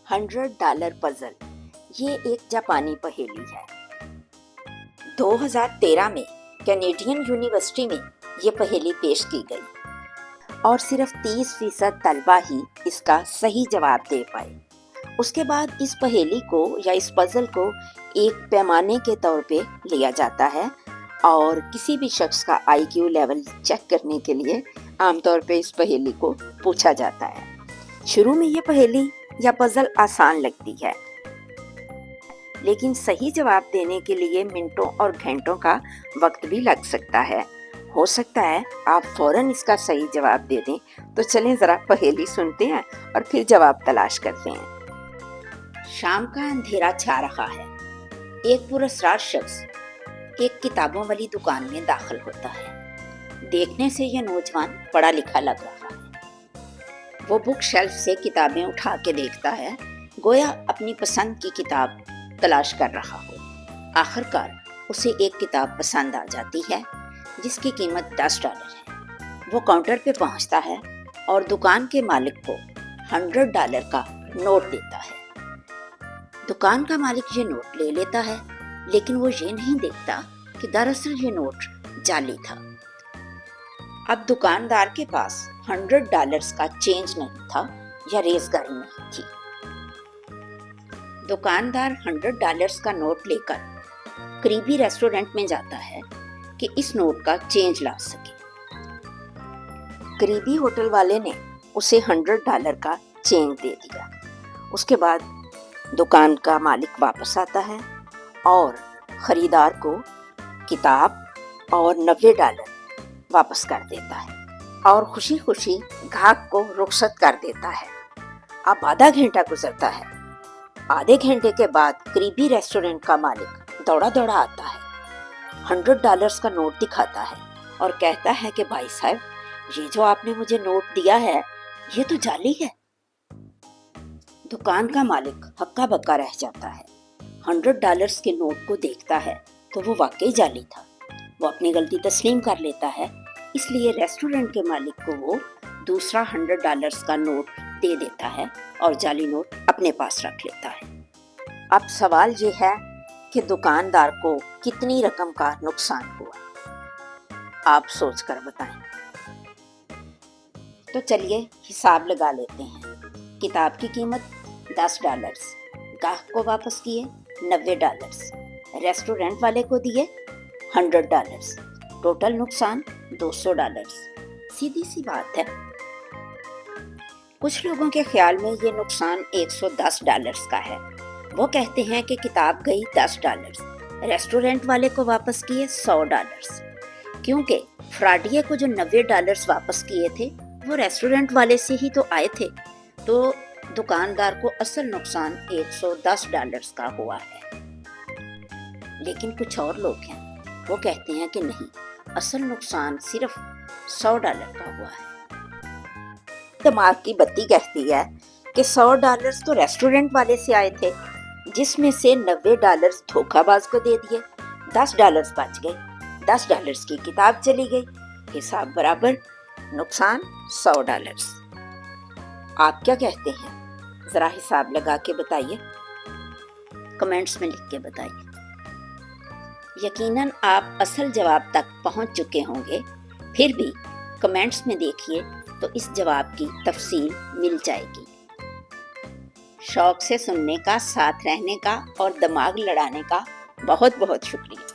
$100 puzzle, یہ ایک جاپانی پہیلی ہے۔ 2013 میں کینیڈین یونیورسٹی میں یہ پہیلی پیش کی گئی اور صرف 30% طلبہ ہی اس کا صحیح جواب دے پائے۔ اس کے بعد اس پہیلی کو یا اس پزل کو ایک پیمانے کے طور پہ لیا جاتا ہے اور کسی بھی شخص کا IQ لیول چیک کرنے کے لیے عام طور پہ اس پہیلی کو پوچھا جاتا ہے۔ شروع میں یہ پہیلی یا پزل آسان لگتی ہے، لیکن صحیح جواب دینے کے لیے منٹوں اور گھنٹوں کا وقت بھی لگ سکتا ہے۔ ہو سکتا ہے آپ فوراً اس کا صحیح جواب دے دیں، تو چلیں ذرا پہیلی سنتے ہیں اور پھر جواب تلاش کرتے ہیں۔ شام کا اندھیرا چھا رہا ہے۔ ایک پراسرار شخص ایک کتابوں والی دکان میں داخل ہوتا ہے۔ دیکھنے سے یہ نوجوان پڑھا لکھا لگ رہا ہے۔ وہ بک شیلف سے کتابیں اٹھا کے دیکھتا ہے، گویا اپنی پسند کی کتاب تلاش کر رہا ہو۔ آخر کار اسے ایک کتاب پسند آ جاتی ہے جس کی قیمت $10 ہے۔ وہ کاؤنٹر پہ پہنچتا ہے اور دکان کے مالک کو $100 کا نوٹ دیتا ہے۔ دکان کا مالک یہ نوٹ لے لیتا ہے، لیکن وہ یہ نہیں دیکھتا کہ دراصل یہ نوٹ جعلی تھا۔ اب دکاندار کے پاس $100 کا چینج نہیں تھا یا ریزگاری نہیں تھی۔ دکاندار $100 کا نوٹ لے کر قریبی ریسٹورنٹ میں جاتا ہے کہ اس نوٹ کا چینج لا سکے۔ قریبی ہوٹل والے نے اسے $100 کا چینج دے دیا۔ اس کے بعد دکان کا مالک واپس آتا ہے اور خریدار کو کتاب اور $90 واپس کر دیتا ہے اور خوشی خوشی گاہک کو رخصت کر دیتا ہے۔ اب آدھا گھنٹہ گزرتا ہے۔ آدھے گھنٹے کے بعد قریبی ریسٹورنٹ کا مالک دوڑا دوڑا آتا ہے، $100 کا نوٹ دکھاتا ہے اور کہتا ہے کہ بھائی صاحب، یہ جو آپ نے مجھے نوٹ دیا ہے یہ تو جعلی ہے۔ دکان کا مالک ہکا بکا رہ جاتا ہے۔ $100 کے نوٹ کو دیکھتا ہے تو وہ واقعی جعلی تھا۔ وہ اپنی غلطی تسلیم کر لیتا ہے، اس لیے ریسٹورنٹ کے مالک کو وہ دوسرا $100 کا نوٹ دے دیتا ہے اور جعلی نوٹ اپنے پاس رکھ لیتا ہے۔ اب سوال یہ ہے کہ دکاندار کو کتنی رقم کا نقصان ہوا؟ آپ سوچ کر بتائیں۔ تو چلیے حساب لگا لیتے ہیں۔ کتاب کی قیمت $10، گاہک کو واپس کیے $90، ریسٹورنٹ والے کو دیے $100، ٹوٹل نقصان $200۔ سیدھی سی بات ہے۔ کچھ لوگوں کے خیال میں یہ نقصان $110 کا ہے۔ وہ کہتے ہیں کہ کتاب گئی $10، ریسٹورنٹ والے کو واپس کیے $100، کیونکہ فراڈیے کو جو $90 واپس کیے تھے وہ ریسٹورنٹ والے سے ہی تو آئے تھے، تو دکاندار کو اصل نقصان $110 کا ہوا ہے۔ لیکن کچھ اور لوگ ہیں، وہ کہتے ہیں کہ نہیں، اصل نقصان صرف $100 کا ہوا ہے۔ دماغ کی بتی کہتی ہے کہ $100 تو ریسٹورنٹ والے سے آئے تھے، جس میں سے $90 دھوکہ باز کو دے دیے، $10 بچ گئے، $10 کی کتاب چلی گئی، حساب برابر، نقصان $100۔ آپ کیا کہتے ہیں؟ ذرا حساب لگا کے بتائیے، کمنٹس میں لکھ کے بتائیے۔ یقیناً آپ اصل جواب تک پہنچ چکے ہوں گے، پھر بھی کمنٹس میں دیکھیے تو اس جواب کی تفصیل مل جائے گی۔ شوق سے سننے کا، ساتھ رہنے کا اور دماغ لڑانے کا بہت بہت شکریہ۔